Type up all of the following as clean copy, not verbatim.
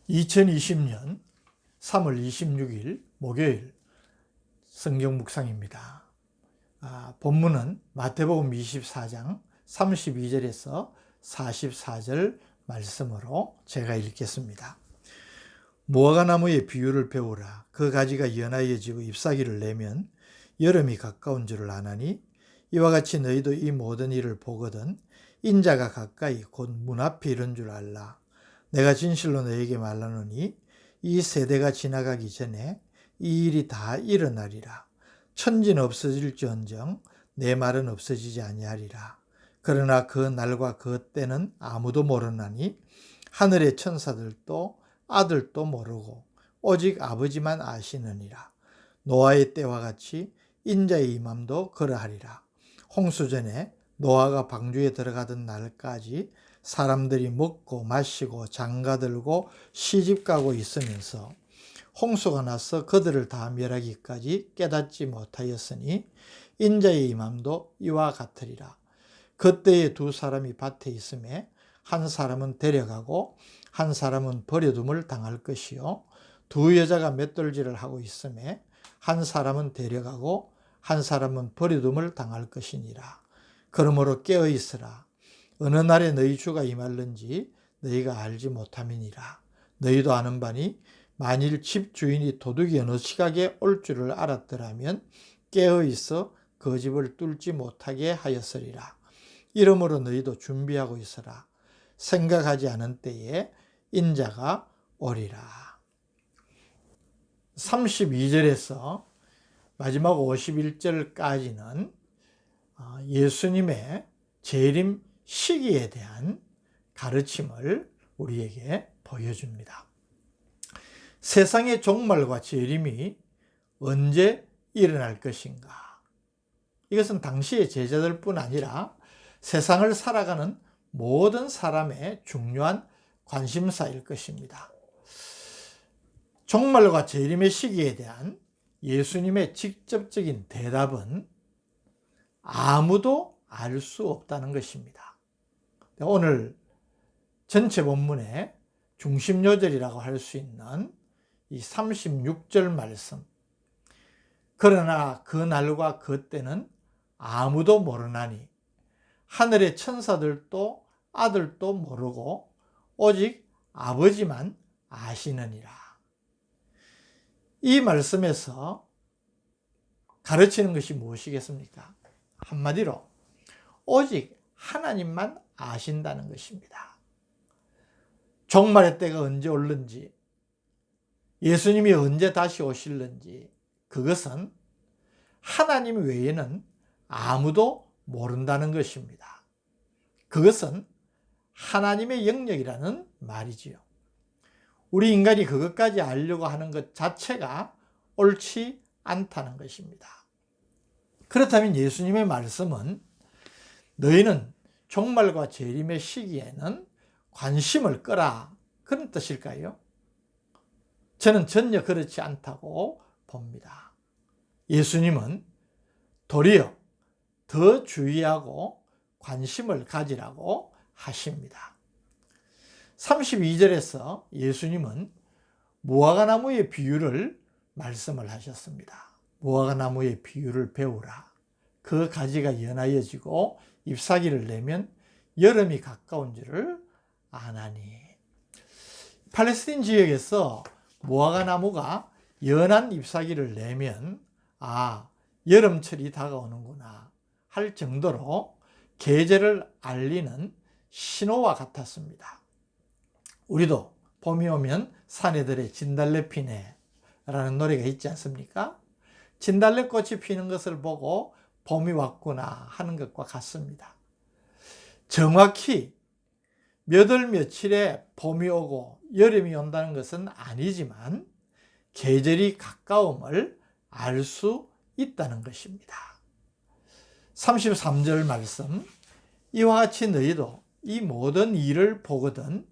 2020년 3월 26일 목요일 성경 묵상입니다. 본문은 마태복음 24장 32절에서 44절 말씀으로 제가 읽겠습니다. 무화과나무의 비유를 배우라. 그 가지가 연하여지고 잎사귀를 내면 여름이 가까운 줄을 아나니 이와 같이 너희도 이 모든 일을 보거든 인자가 가까이 곧 문 앞에 이른 줄 알라. 내가 진실로 너에게 말하노니 이 세대가 지나가기 전에 이 일이 다 일어나리라. 천지는 없어질지언정 내 말은 없어지지 아니하리라. 그러나 그 날과 그 때는 아무도 모르나니 하늘의 천사들도 아들도 모르고 오직 아버지만 아시느니라. 노아의 때와 같이 인자의 임함도 그러하리라. 홍수전에 노아가 방주에 들어가던 날까지 사람들이 먹고 마시고 장가들고 시집가고 있으면서 홍수가 나서 그들을 다 멸하기까지 깨닫지 못하였으니 인자의 임함도 이와 같으리라. 그때에 두 사람이 밭에 있음에 한 사람은 데려가고 한 사람은 버려둠을 당할 것이요 두 여자가 맷돌질을 하고 있음에 한 사람은 데려가고 한 사람은 버려둠을 당할 것이니라. 그러므로 깨어 있으라. 어느 날에 너희 주가 임할는지 너희가 알지 못함이니라. 너희도 아는 바니 만일 집 주인이 도둑이 어느 시각에 올 줄을 알았더라면 깨어 있어 그 집을 뚫지 못하게 하였으리라. 이러므로 너희도 준비하고 있으라. 생각하지 않은 때에 인자가 오리라. 32절에서 마지막 51절까지는 예수님의 재림 시기에 대한 가르침을 우리에게 보여줍니다. 세상의 종말과 재림이 언제 일어날 것인가? 이것은 당시의 제자들뿐 아니라 세상을 살아가는 모든 사람의 중요한 관심사일 것입니다. 종말과 재림의 시기에 대한 예수님의 직접적인 대답은 아무도 알 수 없다는 것입니다. 오늘 전체 본문의 중심 요절이라고 할 수 있는 이 36절 말씀. 그러나 그 날과 그 때는 아무도 모르나니 하늘의 천사들도 아들도 모르고 오직 아버지만 아시느니라. 이 말씀에서 가르치는 것이 무엇이겠습니까? 한마디로 오직 하나님만 아신다는 것입니다. 종말의 때가 언제 올는지, 예수님이 언제 다시 오실는지 그것은 하나님 외에는 아무도 모른다는 것입니다. 그것은 하나님의 영역이라는 말이지요. 우리 인간이 그것까지 알려고 하는 것 자체가 옳지 않다는 것입니다. 그렇다면 예수님의 말씀은 너희는 종말과 재림의 시기에는 관심을 끄라 그런 뜻일까요? 저는 전혀 그렇지 않다고 봅니다. 예수님은 도리어 더 주의하고 관심을 가지라고 하십니다. 32절에서 예수님은 무화과나무의 비유를 말씀을 하셨습니다. 무화과나무의 비유를 배우라. 그 가지가 연하여지고 잎사귀를 내면 여름이 가까운 줄을 아나니. 팔레스틴 지역에서 무화과나무가 연한 잎사귀를 내면 여름철이 다가오는구나 할 정도로 계절을 알리는 신호와 같았습니다. 우리도 봄이 오면 사내들의 진달래 피네라는 노래가 있지 않습니까? 진달래꽃이 피는 것을 보고 봄이 왔구나 하는 것과 같습니다. 정확히 몇 월 며칠에 봄이 오고 여름이 온다는 것은 아니지만 계절이 가까움을 알 수 있다는 것입니다. 33절 말씀, 이와 같이 너희도 이 모든 일을 보거든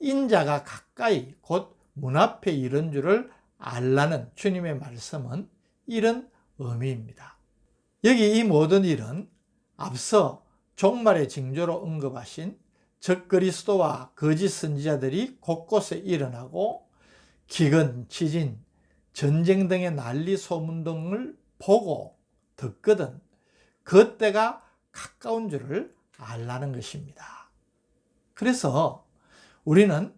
인자가 가까이 곧 문 앞에 이른 줄을 알라는 주님의 말씀은 이런 의미입니다. 여기 이 모든 일은 앞서 종말의 징조로 언급하신 적그리스도와 거짓 선지자들이 곳곳에 일어나고 기근, 지진, 전쟁 등의 난리 소문 등을 보고 듣거든 그 때가 가까운 줄을 알라는 것입니다. 그래서 우리는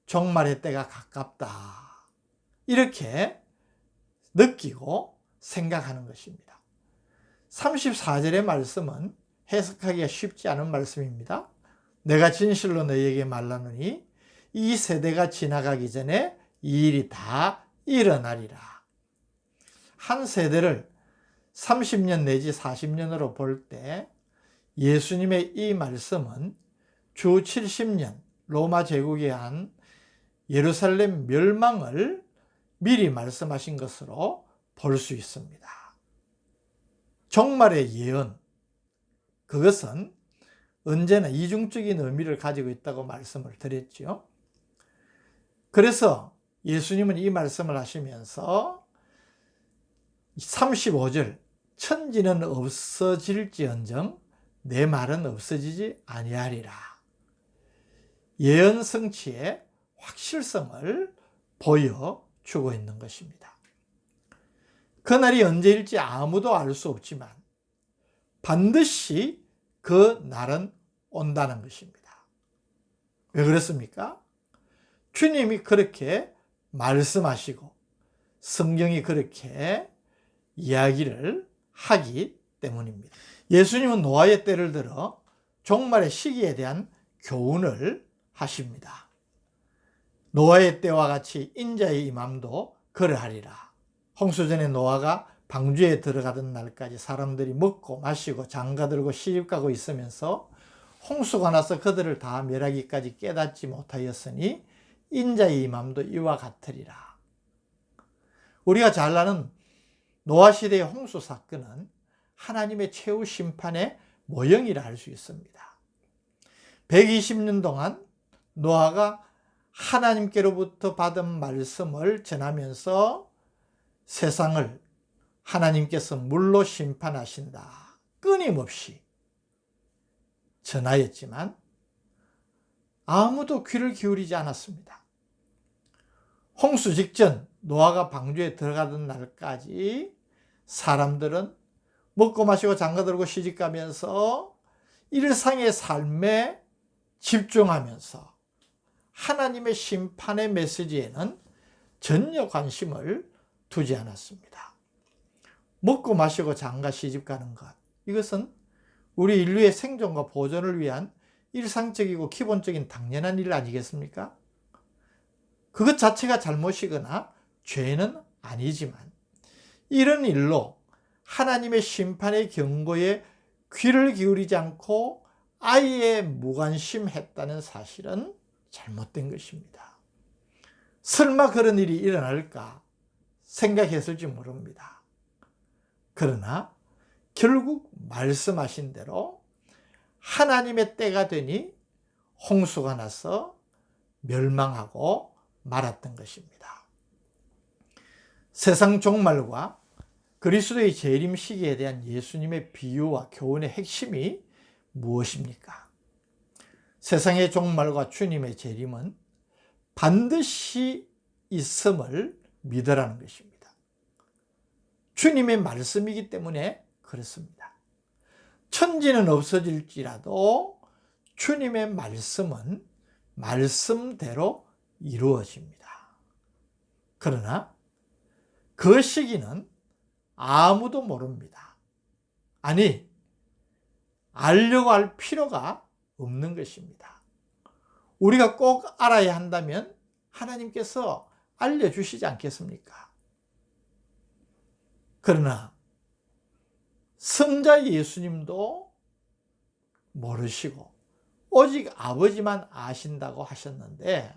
종말의 때가 가깝다 이렇게 느끼고 생각하는 것입니다. 34절의 말씀은 해석하기가 쉽지 않은 말씀입니다. 내가 진실로 너희에게 말하노니 이 세대가 지나가기 전에 이 일이 다 일어나리라. 한 세대를 30년 내지 40년으로 볼 때 예수님의 이 말씀은 주 70년 로마 제국에 한 예루살렘 멸망을 미리 말씀하신 것으로 볼 수 있습니다. 종말의 예언, 그것은 언제나 이중적인 의미를 가지고 있다고 말씀을 드렸죠. 그래서 예수님은 이 말씀을 하시면서 35절 천지는 없어질지언정 내 말은 없어지지 아니하리라. 예언 성취의 확실성을 보여주고 있는 것입니다. 그날이 언제일지 아무도 알 수 없지만 반드시 그 날은 온다는 것입니다. 왜 그렇습니까? 주님이 그렇게 말씀하시고 성경이 그렇게 이야기를 하기 때문입니다. 예수님은 노아의 때를 들어 종말의 시기에 대한 교훈을 하십니다. 노아의 때와 같이 인자의 임함도 그러하리라. 홍수전에 노아가 방주에 들어가던 날까지 사람들이 먹고 마시고 장가들고 시집가고 있으면서 홍수가 나서 그들을 다 멸하기까지 깨닫지 못하였으니 인자의 임함도 이와 같으리라. 우리가 잘 아는 노아 시대의 홍수 사건은 하나님의 최후 심판의 모형이라 할 수 있습니다. 120년 동안 노아가 하나님께로부터 받은 말씀을 전하면서 세상을 하나님께서 물로 심판하신다 끊임없이 전하였지만 아무도 귀를 기울이지 않았습니다. 홍수 직전 노아가 방주에 들어가던 날까지 사람들은 먹고 마시고 장가들고 시집가면서 일상의 삶에 집중하면서 하나님의 심판의 메시지에는 전혀 관심을 두지 않았습니다. 먹고 마시고 장가 시집가는 것, 이것은 우리 인류의 생존과 보존을 위한 일상적이고 기본적인 당연한 일 아니겠습니까? 그것 자체가 잘못이거나 죄는 아니지만 이런 일로 하나님의 심판의 경고에 귀를 기울이지 않고 아예 무관심했다는 사실은 잘못된 것입니다. 설마 그런 일이 일어날까 생각했을지 모릅니다. 그러나 결국 말씀하신 대로 하나님의 때가 되니 홍수가 나서 멸망하고 말았던 것입니다. 세상 종말과 그리스도의 재림 시기에 대한 예수님의 비유와 교훈의 핵심이 무엇입니까? 세상의 종말과 주님의 재림은 반드시 있음을 믿으라는 것입니다. 주님의 말씀이기 때문에 그렇습니다. 천지는 없어질지라도 주님의 말씀은 말씀대로 이루어집니다. 그러나 그 시기는 아무도 모릅니다. 아니, 알려고 할 필요가 없는 것입니다. 우리가 꼭 알아야 한다면 하나님께서 알려주시지 않겠습니까? 그러나 성자 예수님도 모르시고 오직 아버지만 아신다고 하셨는데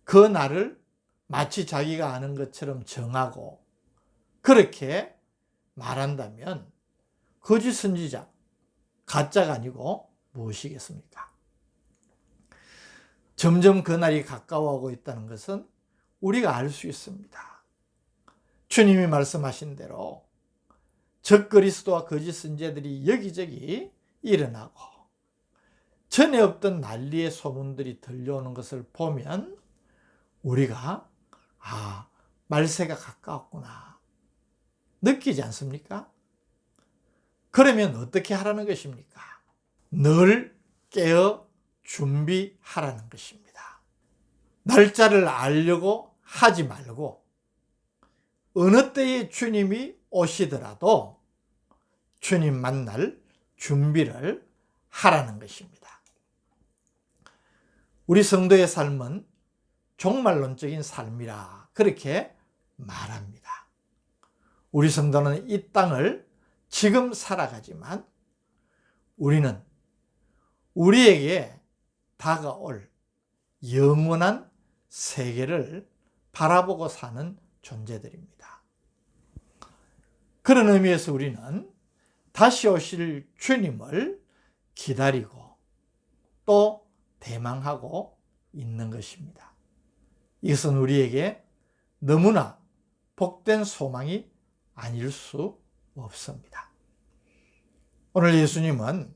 그 날을 마치 자기가 아는 것처럼 정하고 그렇게 말한다면 거짓 선지자, 가짜가 아니고 무엇이겠습니까? 점점 그 날이 가까워오고 있다는 것은 우리가 알 수 있습니다. 주님이 말씀하신 대로 적그리스도와 거짓 선지자들이 여기저기 일어나고 전에 없던 난리의 소문들이 들려오는 것을 보면 우리가 말세가 가까웠구나 느끼지 않습니까? 그러면 어떻게 하라는 것입니까? 늘 깨어 준비하라는 것입니다. 날짜를 알려고 하지 말고 어느 때에 주님이 오시더라도 주님 만날 준비를 하라는 것입니다. 우리 성도의 삶은 종말론적인 삶이라 그렇게 말합니다. 우리 성도는 이 땅을 지금 살아가지만 우리는 우리에게 다가올 영원한 세계를 바라보고 사는 존재들입니다. 그런 의미에서 우리는 다시 오실 주님을 기다리고 또 대망하고 있는 것입니다. 이것은 우리에게 너무나 복된 소망이 아닐 수 없습니다. 오늘 예수님은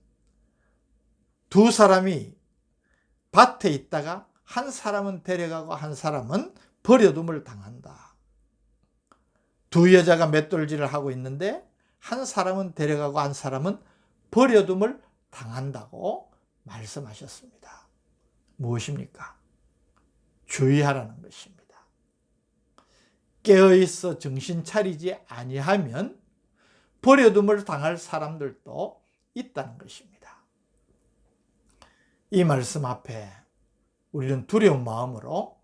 두 사람이 밭에 있다가 한 사람은 데려가고 한 사람은 버려둠을 당한다. 두 여자가 맷돌질을 하고 있는데 한 사람은 데려가고 한 사람은 버려둠을 당한다고 말씀하셨습니다. 무엇입니까? 주의하라는 것입니다. 깨어있어 정신 차리지 아니하면 버려둠을 당할 사람들도 있다는 것입니다. 이 말씀 앞에 우리는 두려운 마음으로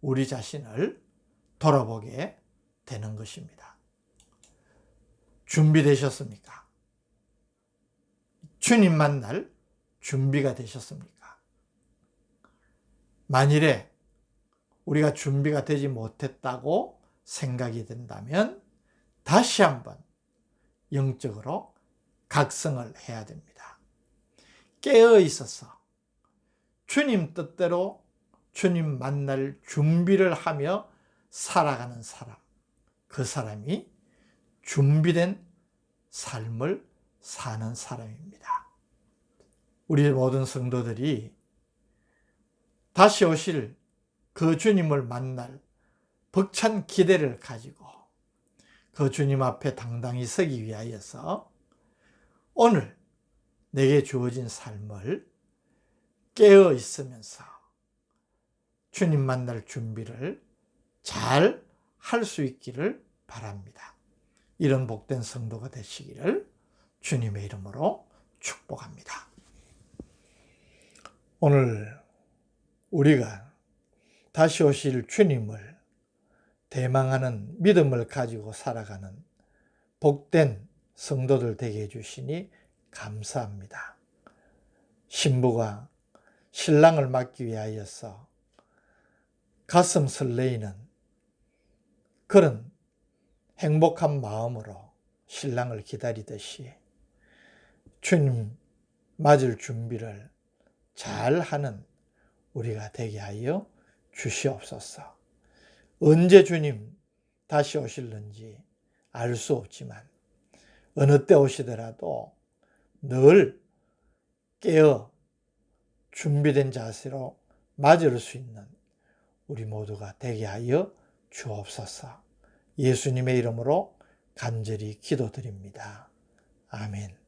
우리 자신을 돌아보게 되는 것입니다. 준비되셨습니까? 주님 만날 준비가 되셨습니까? 만일에 우리가 준비가 되지 못했다고 생각이 된다면 다시 한번 영적으로 각성을 해야 됩니다. 깨어 있어서 주님 뜻대로 주님 만날 준비를 하며 살아가는 사람, 그 사람이 준비된 삶을 사는 사람입니다. 우리 모든 성도들이 다시 오실 그 주님을 만날 벅찬 기대를 가지고 그 주님 앞에 당당히 서기 위하여서 오늘 내게 주어진 삶을 깨어 있으면서 주님 만날 준비를 잘 할 수 있기를 바랍니다. 이런 복된 성도가 되시기를 주님의 이름으로 축복합니다. 오늘 우리가 다시 오실 주님을 대망하는 믿음을 가지고 살아가는 복된 성도들 되게 해주시니 감사합니다. 신부가 신랑을 맞기 위하여서 가슴 설레이는 그런 행복한 마음으로 신랑을 기다리듯이 주님 맞을 준비를 잘 하는 우리가 되게 하여 주시옵소서. 언제 주님 다시 오실는지 알 수 없지만 어느 때 오시더라도 늘 깨어 준비된 자세로 맞을 수 있는 우리 모두가 되게 하여 주옵소서. 예수님의 이름으로 간절히 기도드립니다. 아멘.